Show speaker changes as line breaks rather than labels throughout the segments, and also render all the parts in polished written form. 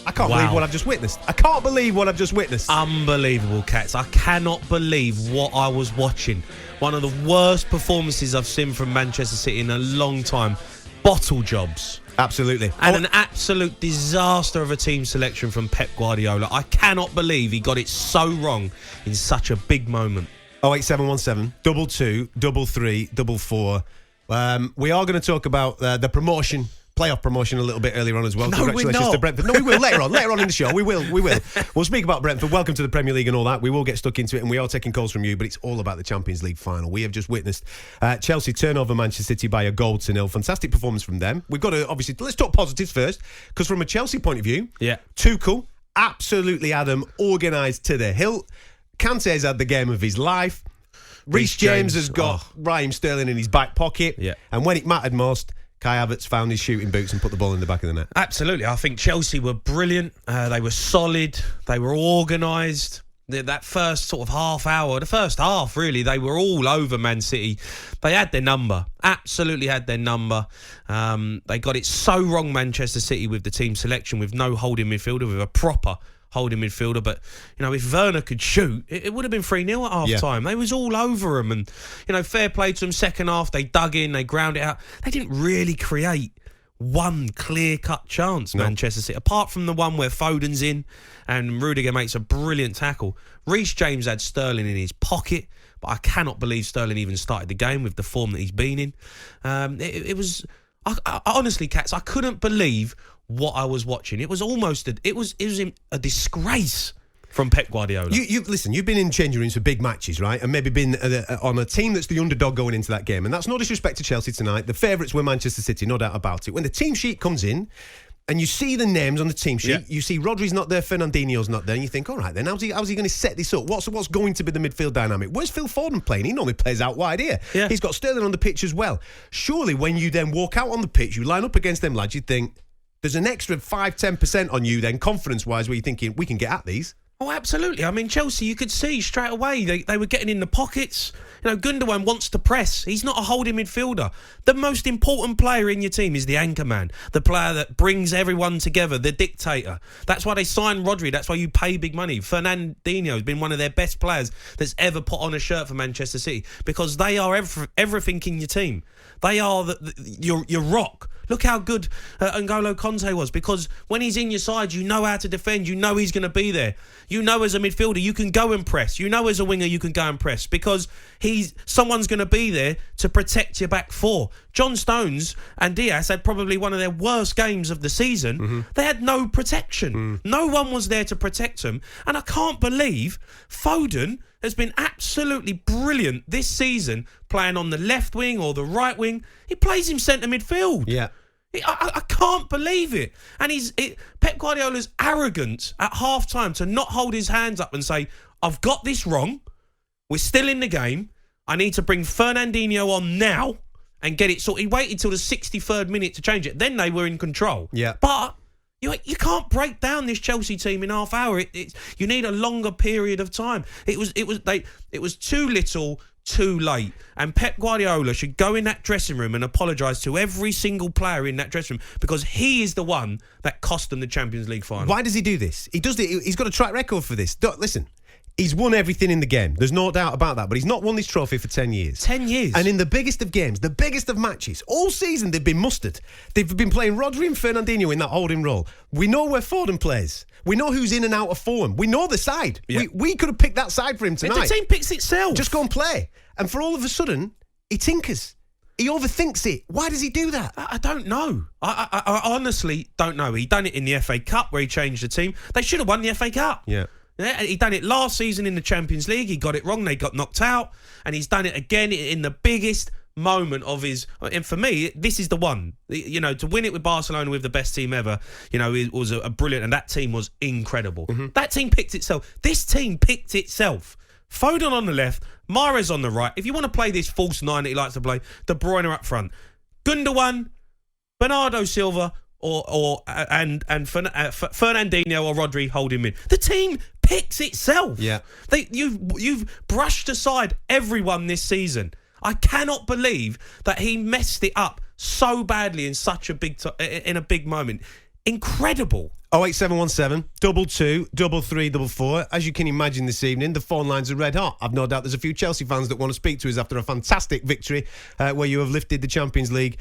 I can't believe what I've just witnessed. I can't believe what I've just witnessed.
Unbelievable, Cats. I cannot believe what I was watching. One of the worst performances I've seen from Manchester City in a long time. Bottle jobs.
Absolutely.
And an absolute disaster of a team selection from Pep Guardiola. I cannot believe he got it so wrong in such a big moment.
08717 22 33 44. We are going to talk about the promotion, playoff promotion a little bit earlier on as well.
No,
Congratulations
we're not.
to Brentford. No, we will later on in the show. We will. We'll speak about Brentford. Welcome to the Premier League and all that. We will get stuck into it, and we are taking calls from you, but it's all about the Champions League final. We have just witnessed Chelsea turn over Manchester City by a goal to 0. Fantastic performance from them. We've got to, obviously, let's talk positives first, because from a Chelsea point of view, Tuchel absolutely had them organised to the hilt. Kante's had the game of his life. Reece James has got Raheem Sterling in his back pocket. Yeah. And when it mattered most, Kai Havertz found his shooting boots and put the ball in the back of the net.
Absolutely. I think Chelsea were brilliant. They were solid. They were organised. That first sort of half hour, the first half, really, they were all over Man City. They had their number. Absolutely had their number. They got it so wrong, Manchester City, with the team selection, with no holding midfielder, with a proper holding midfielder. But, you know, if Werner could shoot, it would have been 3-0 at half-time. They was all over them. And, you know, fair play to them. Second half, they dug in, they ground it out. They didn't really create one clear-cut chance, Manchester City, apart from the one where Foden's in and Rudiger makes a brilliant tackle. Reece James had Sterling in his pocket, but I cannot believe Sterling even started the game with the form that he's been in. It was... I honestly, Cats, I couldn't believe what I was watching. It was almost it was a disgrace from Pep Guardiola.
Listen, you've been in changing rooms for big matches, right? And maybe been on a team that's the underdog going into that game. And that's no disrespect to Chelsea tonight. The favourites were Manchester City, no doubt about it. When the team sheet comes in and you see the names on the team sheet, you see Rodri's not there, Fernandinho's not there, and you think, all right, then how's he going to set this up? What's going to be the midfield dynamic? Where's Phil Foden playing? He normally plays out wide here. Yeah. He's got Sterling on the pitch as well. Surely when you then walk out on the pitch, you line up against them lads, you think there's an extra 5-10% on you then, confidence-wise, where you're thinking, we can get at these.
Oh, absolutely. I mean, Chelsea, you could see straight away they were getting in the pockets. You know, Gundogan wants to press. He's not a holding midfielder. The most important player in your team is the anchor man, the player that brings everyone together, the dictator. That's why they signed Rodri. That's why you pay big money. Fernandinho has been one of their best players that's ever put on a shirt for Manchester City, because they are everything in your team. They are your rock. Look how good N'Golo Conte was, because when he's in your side, you know how to defend. You know he's going to be there. You know as a midfielder, you can go and press. You know as a winger, you can go and press, because someone's going to be there to protect your back four. John Stones and Diaz had probably one of their worst games of the season. Mm-hmm. They had no protection. No one was there to protect them. And I can't believe Foden has been absolutely brilliant this season, playing on the left wing or the right wing. He plays him centre midfield. Yeah. I can't believe it. And Pep Guardiola's arrogance at half-time to not hold his hands up and say, I've got this wrong. We're still in the game. I need to bring Fernandinho on now and get it sorted. He waited till the 63rd minute to change it. Then they were in control. Yeah. But you can't break down this Chelsea team in half hour. You need a longer period of time. It was too little, too late. And Pep Guardiola should go in that dressing room and apologise to every single player in that dressing room, because he is the one that cost them the Champions League final.
Why does he do this? He's got a track record for this. Listen, he's won everything in the game. There's no doubt about that. But he's not won this trophy for 10 years.
10 years.
And in the biggest of games, the biggest of matches, all season they've been mustered. They've been playing Rodri and Fernandinho in that holding role. We know where Foden plays. We know who's in and out of form. We know the side. Yeah. We could have picked that side for him tonight.
If the team picks itself.
Just go and play. And for all of a sudden, he tinkers. He overthinks it. Why does he do that?
I don't know. I honestly don't know. He done it in the FA Cup where he changed the team. They should have won the FA Cup. Yeah. He done it last season in the Champions League. He got it wrong. They got knocked out. And he's done it again in the biggest moment of his... And for me, this is the one. You know, to win it with Barcelona with the best team ever, you know, it was a brilliant... And that team was incredible. Mm-hmm. That team picked itself. This team picked itself. Foden on the left, Mahrez on the right. If you want to play this false nine that he likes to play, De Bruyne up front. Gundogan, Bernardo Silva, and Fernandinho or Rodri hold him in. The team picks itself. Yeah, you've brushed aside everyone this season. I cannot believe that he messed it up so badly in such a big moment. Incredible.
08717 22 3344. As you can imagine this evening, the phone lines are red hot. I've no doubt there's a few Chelsea fans that want to speak to us after a fantastic victory where you have lifted the Champions League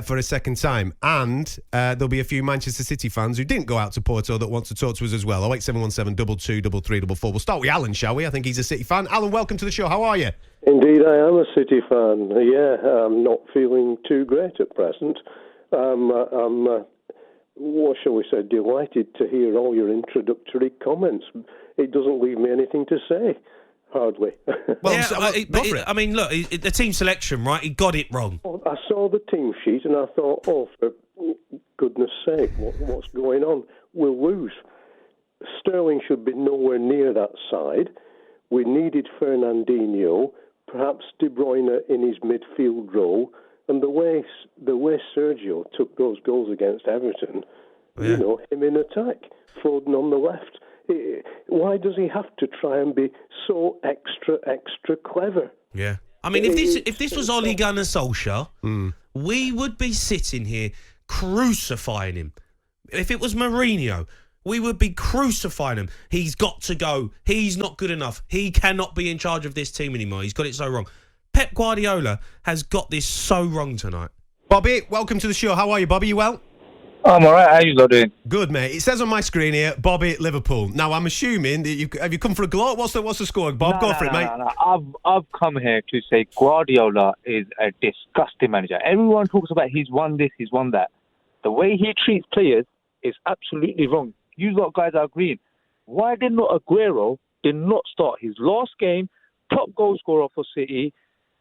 for a second time. And there'll be a few Manchester City fans who didn't go out to Porto that want to talk to us as well. 08717 22 3344. We'll start with Alan, shall we? I think he's a City fan. Alan, welcome to the show. How are you?
Indeed, I am a City fan. Yeah, I'm not feeling too great at present. I'm what shall we say, delighted to hear all your introductory comments. It doesn't leave me anything to say, hardly.
Well,
yeah, I mean, look, the team selection, right? He got it wrong.
I saw the team sheet and I thought, oh, for goodness sake, what's going on? We'll lose. Sterling should be nowhere near that side. We needed Fernandinho, perhaps De Bruyne in his midfield role. And the way Sergio took those goals against Everton, you know, him in attack, Foden on the left. Why does he have to try and be so extra clever?
Yeah. I mean, if this was Ole Gunnar Solskjaer, we would be sitting here crucifying him. If it was Mourinho, we would be crucifying him. He's got to go. He's not good enough. He cannot be in charge of this team anymore. He's got it so wrong. Pep Guardiola has got this so wrong tonight.
Bobby, welcome to the show. How are you, Bobby? You well?
I'm all right. How you lot doing?
Good, mate. It says on my screen here, Bobby, Liverpool. Now, I'm assuming that have you come for a gloat? What's the score, Bob? Go for it, mate.
No. I've come here to say Guardiola is a disgusting manager. Everyone talks about he's won this, he's won that. The way he treats players is absolutely wrong. You lot guys are agreeing. Why did not Aguero start his last game, top goal scorer for City?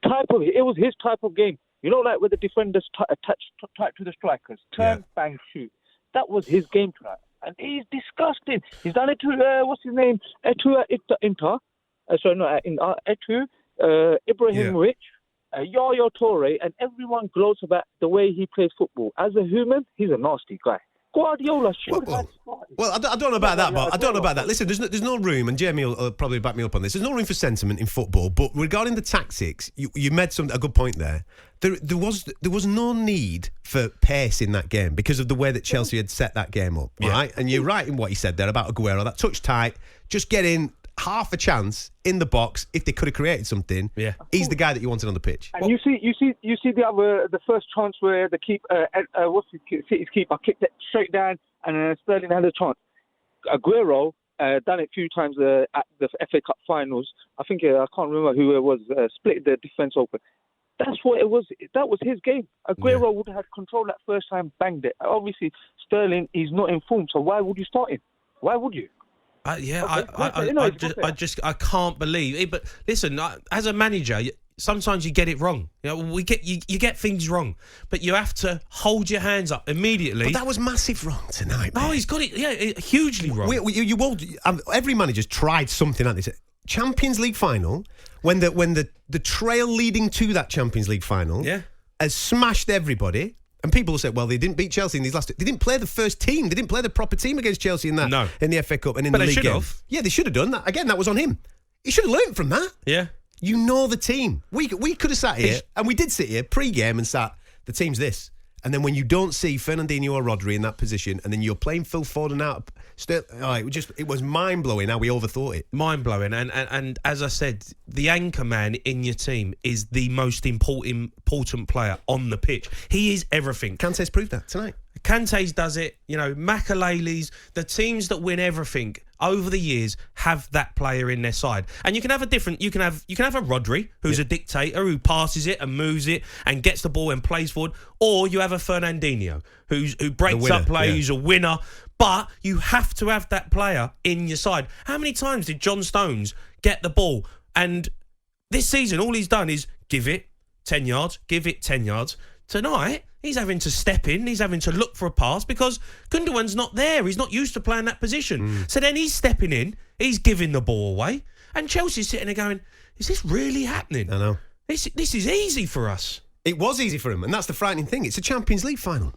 It was his type of game. You know, like where the defenders attached to the strikers, turn, bang, shoot. That was his game tonight, and he's disgusting. He's done it to what's his name? Inter. Ibrahimovic, Yaya Toure, and everyone gloats about the way he plays football. As a human, he's a nasty guy. Guardiola should have started.
Well, I don't know about that, Bob. I don't know about that. Listen, there's no room, and Jamie will probably back me up on this. There's no room for sentiment in football. But regarding the tactics, you made a good point there. There was no need for pace in that game because of the way that Chelsea had set that game up, right? And you're right in what you said there about Aguero. That touch tight, just getting half a chance in the box. If they could have created something, he's the guy that you wanted on the pitch.
And you see the first chance where the City's keeper kicked it straight down, and Sterling had a chance. Aguero done it a few times at the FA Cup finals. I think I can't remember who it was. Split the defence open. That's what it was. That was his game. Aguero would have had control that first time, banged it. Obviously, Sterling, he's not informed. So why would you start him? Why would you?
I can't believe it. But listen, as a manager, sometimes you get it wrong. You know, you get things wrong, but you have to hold your hands up immediately.
But that was massive wrong tonight, mate.
Oh, he's got it. Hugely wrong.
Every manager's tried something like this. Champions League final, when the trail leading to that Champions League final has smashed everybody. And people will say, well, they didn't beat Chelsea in these last... They didn't play the first team. They didn't play the proper team against Chelsea in the FA Cup and in the league game. Have. Yeah, they should have done that. Again, that was on him. He should have learned from that.
Yeah.
You know the team. We could have sat here, and we did sit here pre-game and sat, the team's this. And then when you don't see Fernandinho or Rodri in that position, and then you're playing Phil Foden out, it was mind-blowing how we overthought it.
Mind-blowing. And as I said, the anchor man in your team is the most important player on the pitch. He is everything.
Kante's proved that tonight.
Kante's does it. You know, Makelele's, the teams that win everything over the years have that player in their side. And you can have a Rodri who's a dictator who passes it and moves it and gets the ball and plays forward, or you have a Fernandinho who breaks up play, who's a winner. But you have to have that player in your side. How many times did John Stones get the ball? And this season, all he's done is give it 10 yards, give it 10 yards. Tonight, he's having to step in. He's having to look for a pass because Gundogan's not there. He's not used to playing that position. So then he's stepping in. He's giving the ball away. And Chelsea's sitting there going, is this really happening?
I know.
This is easy for us.
It was easy for him, and that's the frightening thing. It's a Champions League final.